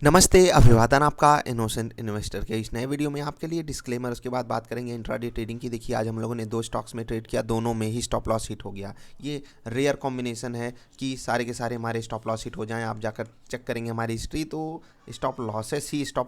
नमस्ते, अभिवादन आपका इनोसेंट इन्वेस्टर के इस नए वीडियो में आपके लिए डिस्क्लेमर। उसके बाद बात करेंगे इंट्राडे ट्रेडिंग की। देखिए, आज हम लोगों ने 2 स्टॉक्स में ट्रेड किया, दोनों में ही स्टॉप लॉस हिट हो गया। ये रेयर कॉम्बिनेशन है कि सारे के सारे हमारे स्टॉप लॉस हिट हो जाएं। आप जाकर चेक करेंगे हमारी हिस्ट्री तो स्टॉप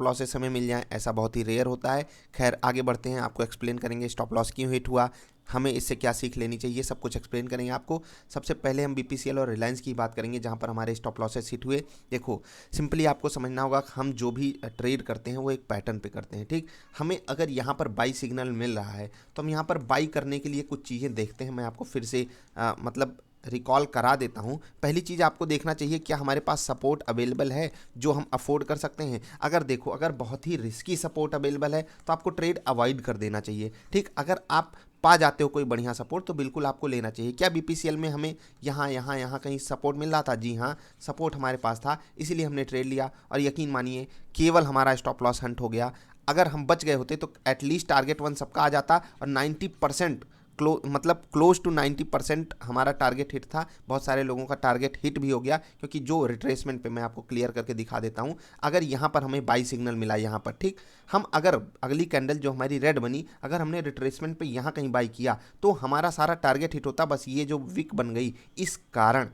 लॉसेस हमें मिल जाएं, ऐसा बहुत ही रेयर होता है। खैर, आगे बढ़ते हैं, आपको एक्सप्लेन करेंगे स्टॉप लॉस क्यों हिट हुआ, हमें इससे क्या सीख लेनी चाहिए, सब कुछ एक्सप्लेन करेंगे आपको। सबसे पहले हम बीपीसीएल और रिलायंस की बात करेंगे, जहाँ पर हमारे स्टॉप लॉसेस हिट हुए। देखो, सिंपली आपको समझना होगा, हम जो भी ट्रेड करते हैं वो एक पैटर्न पे करते हैं, ठीक। हमें अगर यहाँ पर बाई सिग्नल मिल रहा है तो हम यहाँ पर बाई करने के लिए कुछ चीज़ें देखते हैं। मैं आपको फिर से मतलब रिकॉल करा देता हूँ। पहली चीज़ आपको देखना चाहिए, क्या हमारे पास सपोर्ट अवेलेबल है जो हम अफोर्ड कर सकते हैं। अगर देखो, अगर बहुत ही रिस्की सपोर्ट अवेलेबल है तो आपको ट्रेड अवॉइड कर देना चाहिए, ठीक। अगर आप पा जाते हो कोई बढ़िया सपोर्ट तो बिल्कुल आपको लेना चाहिए। क्या बीपीसीएल में हमें यहाँ कहीं सपोर्ट मिल रहा था? जी हाँ, सपोर्ट हमारे पास था, इसीलिए हमने ट्रेड लिया और यकीन मानिए केवल हमारा स्टॉप लॉस हंट हो गया। अगर हम बच गए होते तो एटलीस्ट टारगेट 1 सबका आ जाता और 90% क्लोज टू 90% हमारा टारगेट हिट था। बहुत सारे लोगों का टारगेट हिट भी हो गया, क्योंकि जो रिट्रेसमेंट पे मैं आपको क्लियर करके दिखा देता हूँ। अगर यहाँ पर हमें बाई सिग्नल मिला, यहाँ पर ठीक, हम अगर अगली कैंडल जो हमारी रेड बनी, अगर हमने रिट्रेसमेंट पे यहाँ कहीं बाई किया तो हमारा सारा टारगेट हिट होता। बस ये जो विक बन गई, इस कारण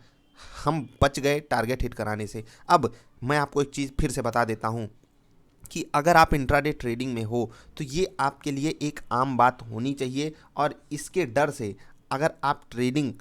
हम बच गए टारगेट हिट कराने से। अब मैं आपको एक चीज़ फिर से बता देता हूँ कि अगर आप इंट्राडे ट्रेडिंग में हो तो ये आपके लिए एक आम बात होनी चाहिए, और इसके डर से अगर आप ट्रेडिंग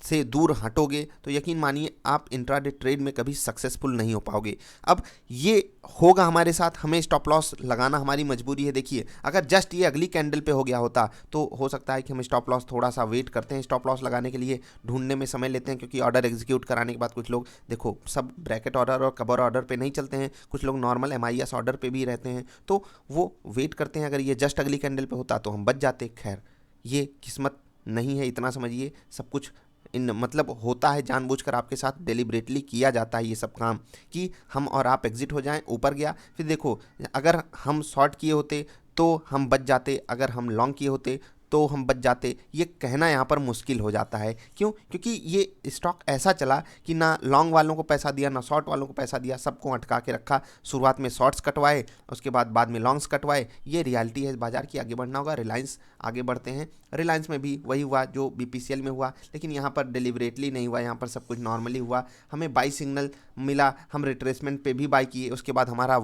से दूर हटोगे तो यकीन मानिए आप इंट्राडे ट्रेड में कभी सक्सेसफुल नहीं हो पाओगे। अब ये होगा हमारे साथ, हमें स्टॉप लॉस लगाना हमारी मजबूरी है। देखिए, अगर जस्ट ये अगली कैंडल पे हो गया होता तो हो सकता है कि हम स्टॉप लॉस थोड़ा सा वेट करते हैं, स्टॉप लॉस लगाने के लिए ढूंढने में समय लेते हैं, क्योंकि ऑर्डर एग्जीक्यूट कराने के बाद कुछ लोग, देखो, सब ब्रैकेट ऑर्डर और कवर ऑर्डर पे नहीं चलते हैं, कुछ लोग नॉर्मल एमआईएस ऑर्डर पे भी रहते हैं, तो वो वेट करते हैं। अगर ये जस्ट अगली कैंडल पे होता तो हम बच जाते। खैर, ये किस्मत नहीं है, इतना समझिए। सब कुछ इन मतलब होता है जानबूझकर, आपके साथ डेलिबरेटली किया जाता है ये सब काम, कि हम और आप एग्जिट हो जाएं। ऊपर गया, फिर देखो, अगर हम शॉर्ट किए होते तो हम बच जाते, अगर हम लॉन्ग किए होते तो हम बच जाते। ये कहना यहाँ पर मुश्किल हो जाता है। क्यों? क्योंकि ये स्टॉक ऐसा चला कि ना लॉन्ग वालों को पैसा दिया, ना शॉर्ट वालों को पैसा दिया, सबको अटका के रखा। शुरुआत में शॉर्ट्स कटवाए, उसके बाद में लॉन्ग्स कटवाए। ये रियलिटी है इस बाजार की। आगे बढ़ना होगा। रिलायंस आगे बढ़ते हैं। रिलायंस में भी वही हुआ जो बीपीसीएल में हुआ, लेकिन यहाँ पर डिलीवरेटली नहीं हुआ, यहाँ पर सब कुछ नॉर्मली हुआ। हमें बाई सिग्नल मिला, हम रिट्रेसमेंट पे भी बाई किए, उसके बाद हमारा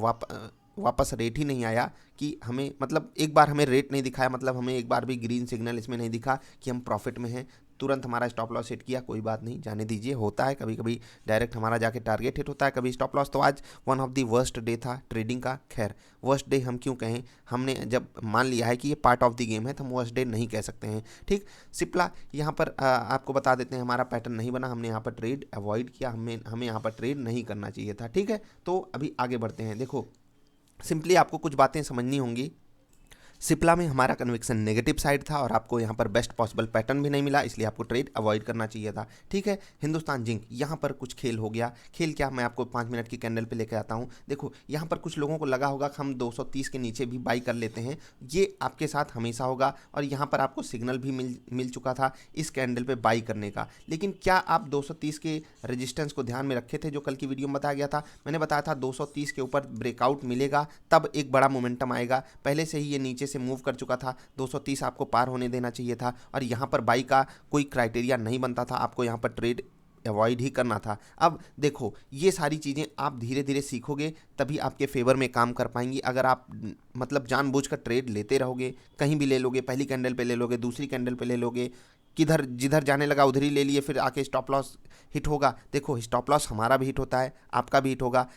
वापस रेट ही नहीं आया कि हमें, मतलब एक बार हमें रेट नहीं दिखाया, मतलब हमें एक बार भी ग्रीन सिग्नल इसमें नहीं दिखा कि हम प्रॉफिट में हैं। तुरंत हमारा स्टॉप लॉस हिट किया। कोई बात नहीं, जाने दीजिए, होता है कभी कभी डायरेक्ट हमारा जाके टारगेट हिट होता है, कभी स्टॉप लॉस। तो आज one of the worst day था ट्रेडिंग का। खैर, वर्स्ट डे हम क्यों कहें, हमने जब मान लिया है कि ये पार्ट ऑफ द गेम है तो हम वर्स्ट डे नहीं कह सकते हैं, ठीक। सिप्ला यहाँ पर आपको बता देते हैं, हमारा पैटर्न नहीं बना, हमने यहाँ पर ट्रेड अवॉइड किया, हमें यहाँ पर ट्रेड नहीं करना चाहिए था, ठीक है। तो अभी आगे बढ़ते हैं। देखो, सिंपली आपको कुछ बातें समझनी होंगी। सिप्ला में हमारा कन्विक्शन नेगेटिव साइड था और आपको यहाँ पर बेस्ट पॉसिबल पैटर्न भी नहीं मिला, इसलिए आपको ट्रेड अवॉइड करना चाहिए था, ठीक है। हिंदुस्तान जिंक, यहाँ पर कुछ खेल हो गया। खेल क्या, मैं आपको 5 मिनट की कैंडल पे लेकर आता हूँ। देखो, यहाँ पर कुछ लोगों को लगा होगा कि हम 230 के नीचे भी बाई कर लेते हैं। ये आपके साथ हमेशा होगा, और यहाँ पर आपको सिग्नल भी मिल चुका था इस कैंडल पे बाई करने का। लेकिन क्या आप 230 के रेजिस्टेंस को ध्यान में रखे थे? जो कल की वीडियो में बताया गया था, मैंने बताया था 230 के ऊपर ब्रेकआउट मिलेगा तब एक बड़ा मोमेंटम आएगा। पहले से ही ये नीचे से मूव कर चुका था, 230 आपको पार होने देना चाहिए था, और यहाँ पर बाई का कोई क्राइटेरिया नहीं बनता था, आपको यहाँ पर ट्रेड अवॉइड ही करना था। अब देखो, ये सारी चीज़ें आप धीरे धीरे सीखोगे तभी आपके फेवर में काम कर पाएंगी। अगर आप मतलब जानबूझकर ट्रेड लेते रहोगे, कहीं भी ले लोगे, पहली कैंडल पे ले लोगे, दूसरी कैंडल पे ले लोगे, किधर जिधर जाने लगा उधर ही ले लिए, फिर आके स्टॉप लॉस हिट होगा। देखो, स्टॉप लॉस हमारा भी हिट होता है, आपका भी हिट होगा।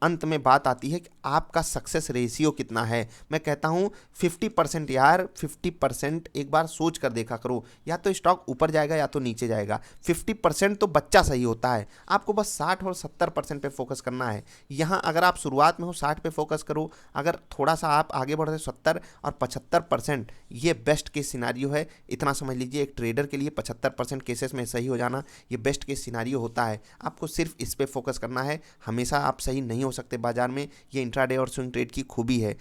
अंत में बात आती है कि आपका सक्सेस रेशियो कितना है। मैं कहता हूँ 50% यार, 50% एक बार सोच कर देखा करो, या तो स्टॉक ऊपर जाएगा या तो नीचे जाएगा। 50% तो बच्चा सही होता है, आपको बस 60 और 70% पे फोकस करना है। यहाँ अगर आप शुरुआत में हो 60 पे फोकस करो, अगर थोड़ा सा आप आगे बढ़ रहे 70 और 75%, ये बेस्ट केस सिनारियो है। इतना समझ लीजिए, एक ट्रेडर के लिए 75% केसेस में सही हो जाना ये बेस्ट केस सिनारियो होता है। आपको सिर्फ इस पे फोकस करना है। हमेशा आप सही नहीं हो सकते बाजार में, ये इंट्राडे और स्विंग ट्रेड की खूबी है।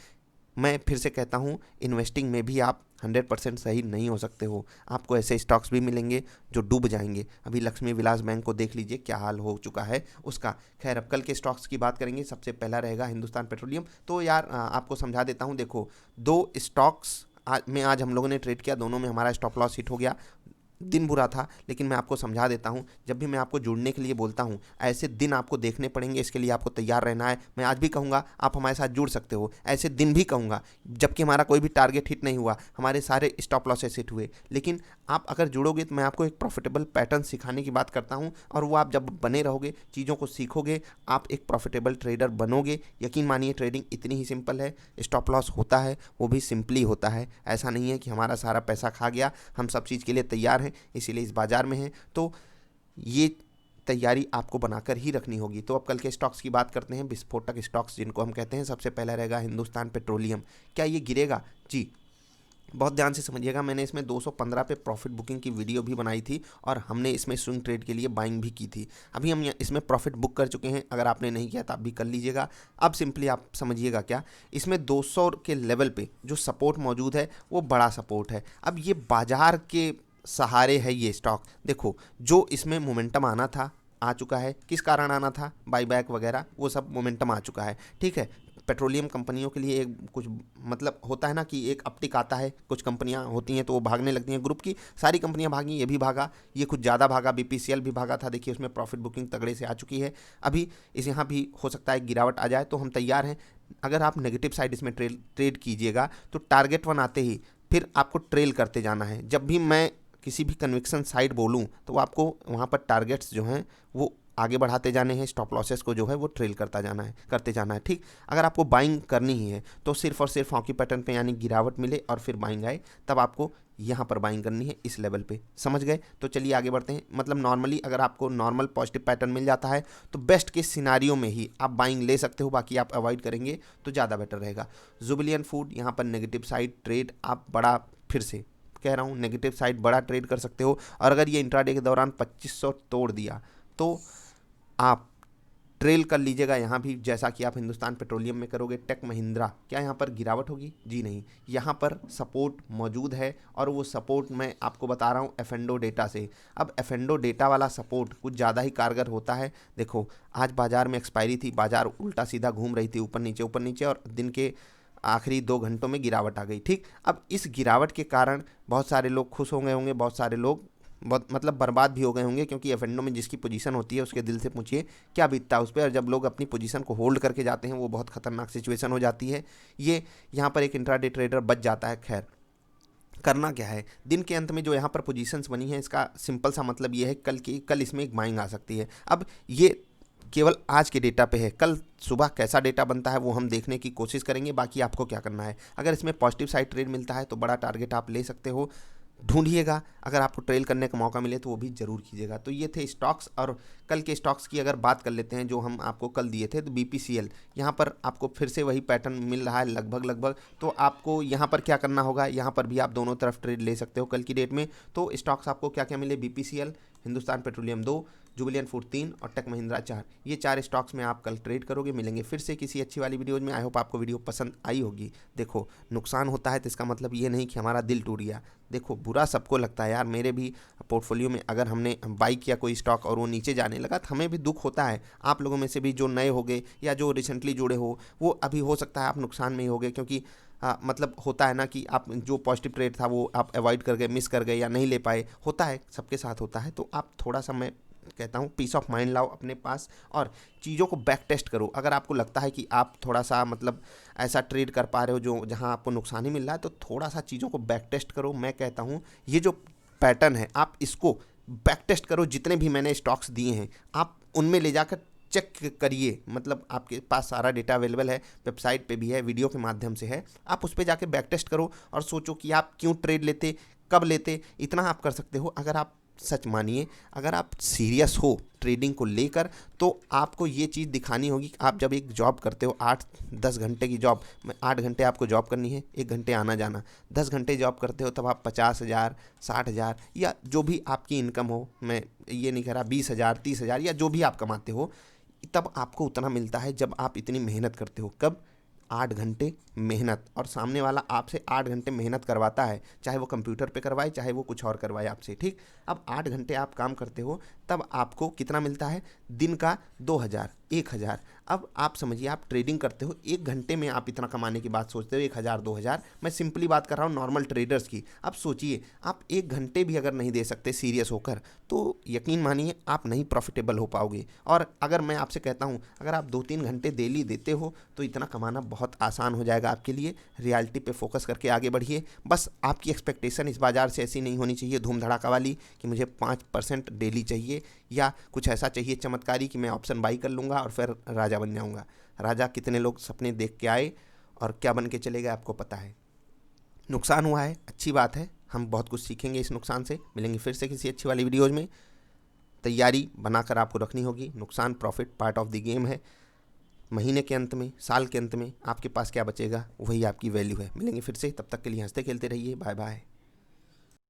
मैं फिर से कहता हूँ, इन्वेस्टिंग में भी आप 100% सही नहीं हो सकते हो। आपको ऐसे स्टॉक्स भी मिलेंगे जो डूब जाएंगे। अभी लक्ष्मी विलास बैंक को देख लीजिए क्या हाल हो चुका है उसका। खैर, अब कल के स्टॉक्स की बात करेंगे। सबसे पहला रहेगा हिंदुस्तान पेट्रोलियम। तो यार आपको समझा देता हूँ। देखो, दो स्टॉक्स आज हम लोगों ने ट्रेड किया, दोनों में हमारा स्टॉप लॉस हिट हो गया। दिन बुरा था, लेकिन मैं आपको समझा देता हूँ। जब भी मैं आपको जुड़ने के लिए बोलता हूँ, ऐसे दिन आपको देखने पड़ेंगे, इसके लिए आपको तैयार रहना है। मैं आज भी कहूँगा आप हमारे साथ जुड़ सकते हो, ऐसे दिन भी कहूँगा जबकि हमारा कोई भी टारगेट हिट नहीं हुआ, हमारे सारे स्टॉप लॉसेस हिट हुए। लेकिन आप अगर जुड़ोगे तो मैं आपको एक प्रॉफिटेबल पैटर्न सिखाने की बात करता हूँ, और वो आप जब बने रहोगे, चीज़ों को सीखोगे, आप एक प्रॉफिटेबल ट्रेडर बनोगे। यकीन मानिए, ट्रेडिंग इतनी ही सिंपल है। स्टॉप लॉस होता है, वो भी सिंपली होता है। ऐसा नहीं है कि हमारा सारा पैसा खा गया। हम सब चीज़ के लिए तैयार हैं, इसीलिए इस बाजार में हैं। तो ये तैयारी आपको बनाकर ही रखनी होगी। तो अब कल के स्टॉक्स की बात करते हैं, विस्फोटक स्टॉक्स जिनको हम कहते हैं। सबसे पहला रहेगा हिंदुस्तान पेट्रोलियम। क्या ये गिरेगा? जी, बहुत ध्यान से समझिएगा। मैंने इसमें 215 पे प्रॉफिट बुकिंग की वीडियो भी बनाई थी, और हमने इसमें स्विंग ट्रेड के लिए बाइंग भी की थी। अभी हम इसमें प्रॉफिट बुक कर चुके हैं। अगर आपने नहीं किया तो आप भी कर लीजिएगा। अब सिंपली आप समझिएगा क्या, इसमें 200 के लेवल पे जो सपोर्ट मौजूद है वो बड़ा सपोर्ट है। अब ये बाजार के सहारे है ये स्टॉक। देखो, जो इसमें मोमेंटम आना था आ चुका है। किस कारण आना था? बाईबैक वगैरह, वो सब मोमेंटम आ चुका है। ठीक है, पेट्रोलियम कंपनियों के लिए एक कुछ मतलब होता है ना कि एक अपटिक आता है। कुछ कंपनियां होती हैं तो वो भागने लगती हैं। ग्रुप की सारी कंपनियां भागी, ये भी भागा, ये कुछ ज़्यादा भागा। बीपीसीएल भी भागा था। देखिए, उसमें प्रॉफिट बुकिंग तगड़े से आ चुकी है। अभी इस यहाँ भी हो सकता है गिरावट आ जाए, तो हम तैयार हैं। अगर आप नेगेटिव साइड इसमें ट्रेड कीजिएगा तो टारगेट वन आते ही फिर आपको ट्रेल करते जाना है। जब भी मैं किसी भी कन्विक्शन साइड बोलूँ तो आपको वहाँ पर टारगेट्स जो हैं वो आगे बढ़ाते जाने हैं। स्टॉप लॉसेस को जो है वो ट्रेल करते जाना है। ठीक, अगर आपको बाइंग करनी ही है तो सिर्फ और सिर्फ हॉकी पैटर्न पे, यानी गिरावट मिले और फिर बाइंग आए, तब आपको यहाँ पर बाइंग करनी है, इस लेवल पे। समझ गए? तो चलिए आगे बढ़ते हैं। मतलब नॉर्मली अगर आपको नॉर्मल पॉजिटिव पैटर्न मिल जाता है तो बेस्ट के सिनारियो में ही आप बाइंग ले सकते हो, बाकी आप अवॉइड करेंगे तो ज़्यादा बेटर रहेगा। जुबिलियन फूड, यहाँ पर नेगेटिव साइड ट्रेड आप बड़ा, फिर से कह रहा हूँ, नेगेटिव साइड बड़ा ट्रेड कर सकते हो। और अगर ये इंट्राडे के दौरान 2500 तोड़ दिया तो आप ट्रेल कर लीजिएगा यहाँ भी, जैसा कि आप हिंदुस्तान पेट्रोलियम में करोगे। टेक महिंद्रा, क्या यहाँ पर गिरावट होगी? जी नहीं, यहाँ पर सपोर्ट मौजूद है, और वो सपोर्ट मैं आपको बता रहा हूँ एफेंडो डेटा से। अब एफेंडो डेटा वाला सपोर्ट कुछ ज़्यादा ही कारगर होता है। देखो, आज बाजार में एक्सपायरी थी, बाजार उल्टा सीधा घूम रही थी, ऊपर नीचे, और दिन के आखिरी 2 घंटों में गिरावट आ गई। ठीक, अब इस गिरावट के कारण बहुत सारे लोग खुश हो गए होंगे, बहुत सारे लोग बहुत मतलब बर्बाद भी हो गए होंगे, क्योंकि एफेंडो में जिसकी पोजीशन होती है उसके दिल से पूछिए क्या बीतता है उस पर। और जब लोग अपनी पोजीशन को होल्ड करके जाते हैं वो बहुत खतरनाक सिचुएशन हो जाती है। ये यहाँ पर एक इंट्राडे ट्रेडर बच जाता है। खैर, करना क्या है, दिन के अंत में जो यहाँ पर पोजीशंस बनी है, इसका सिंपल सा मतलब ये है कल इसमें एक बाइंग आ सकती है। अब ये केवल आज के डेटा पे है, कल सुबह कैसा डेटा बनता है वो हम देखने की कोशिश करेंगे। बाकी आपको क्या करना है, अगर इसमें पॉजिटिव साइड ट्रेड मिलता है तो बड़ा टारगेट आप ले सकते हो, ढूंढिएगा। अगर आपको ट्रेल करने का मौका मिले तो वो भी ज़रूर कीजिएगा। तो ये थे स्टॉक्स। और कल के स्टॉक्स की अगर बात कर लेते हैं जो हम आपको कल दिए थे, तो बीपीसीएल, यहाँ पर आपको फिर से वही पैटर्न मिल रहा है लगभग। तो आपको यहाँ पर क्या करना होगा, यहाँ पर भी आप दोनों तरफ ट्रेड ले सकते हो कल की डेट में। तो स्टॉक्स आपको क्या क्या मिले, बीपीसीएल, हिंदुस्तान पेट्रोलियम 2, जुबिलियन फूड 3 और टेक महिंद्रा 4। ये 4 स्टॉक्स में आप कल ट्रेड करोगे। मिलेंगे फिर से किसी अच्छी वाली वीडियो में। आई होप आपको वीडियो पसंद आई होगी। देखो, नुकसान होता है तो इसका मतलब ये नहीं कि हमारा दिल टूट गया। देखो, बुरा सबको लगता है यार। मेरे भी पोर्टफोलियो में अगर हमने बाई किया कोई स्टॉक और वो नीचे जाने लगा तो हमें भी दुख होता है। आप लोगों में से भी जो नए हो गए या जो रिसेंटली जुड़े हो, वो अभी हो सकता है आप नुकसान में ही हो गए, क्योंकि मतलब होता है ना कि आप जो पॉजिटिव ट्रेड था वो आप अवॉइड कर गए, मिस कर गए या नहीं ले पाए। होता है, सबके साथ होता है। तो आप थोड़ा सा, मैं कहता हूँ, पीस ऑफ माइंड लाओ अपने पास और चीज़ों को बैक टेस्ट करो। अगर आपको लगता है कि आप थोड़ा सा मतलब ऐसा ट्रेड कर पा रहे हो जो जहाँ आपको नुकसान ही मिल रहा है, तो थोड़ा सा चीज़ों को बैक टेस्ट करो। मैं कहता हूँ ये जो पैटर्न है आप इसको बैक टेस्ट करो। जितने भी मैंने स्टॉक्स दिए हैं आप उनमें ले जाकर चेक करिए। मतलब आपके पास सारा डेटा अवेलेबल है, वेबसाइट पे भी है, वीडियो के माध्यम से है। आप उस पर जाके बैक टेस्ट करो और सोचो कि आप क्यों ट्रेड लेते, कब लेते। इतना आप कर सकते हो। अगर आप सच मानिए, अगर आप सीरियस हो ट्रेडिंग को लेकर, तो आपको ये चीज़ दिखानी होगी कि आप जब एक जॉब करते हो 8-10 घंटे की जॉब, 8 घंटे आपको जॉब करनी है, 1 घंटे आना जाना, 10 घंटे जॉब करते हो, तब आप 50,000, 60,000 या जो भी आपकी इनकम हो, मैं ये नहीं कह रहा 20,000, 30,000 या जो भी आप कमाते हो, तब आपको उतना मिलता है जब आप इतनी मेहनत करते हो। कब? 8 घंटे मेहनत, और सामने वाला आपसे 8 घंटे मेहनत करवाता है, चाहे वो कंप्यूटर पे करवाए चाहे वो कुछ और करवाए आपसे, ठीक। अब 8 घंटे आप काम करते हो, तब आपको कितना मिलता है? दिन का 2000, 1000। अब आप समझिए, आप ट्रेडिंग करते हो, 1 घंटे में आप इतना कमाने की बात सोचते हो, 1000 2000। मैं सिंपली बात कर रहा हूँ नॉर्मल ट्रेडर्स की। अब सोचिए, आप 1 घंटे भी अगर नहीं दे सकते सीरियस होकर, तो यकीन मानिए आप नहीं प्रॉफिटेबल हो पाओगे। और अगर मैं आपसे कहता हूँ, अगर आप 2-3 घंटे डेली देते हो तो इतना कमाना बहुत आसान हो जाएगा आपके लिए। रियलिटी पे फोकस करके आगे बढ़िए। बस आपकी एक्सपेक्टेशन इस बाज़ार से ऐसी नहीं होनी चाहिए धूम धड़ाका वाली कि मुझे 5% डेली चाहिए, या कुछ ऐसा चाहिए चमत्कारी कि मैं ऑप्शन बाई कर लूँगा और फिर राजा बन जाऊँगा। राजा कितने लोग सपने देख के आए और क्या बन के चले गए, आपको पता है। नुकसान हुआ है, अच्छी बात है, हम बहुत कुछ सीखेंगे इस नुकसान से। मिलेंगे फिर से किसी अच्छी वाली वीडियोज़ में। तैयारी बनाकर आपको रखनी होगी। नुकसान profit part of the game है। महीने के अंत में, साल के अंत में आपके पास क्या बचेगा, वही आपकी वैल्यू है। मिलेंगे फिर से, तब तक के लिए हंसते खेलते रहिए। Bye bye.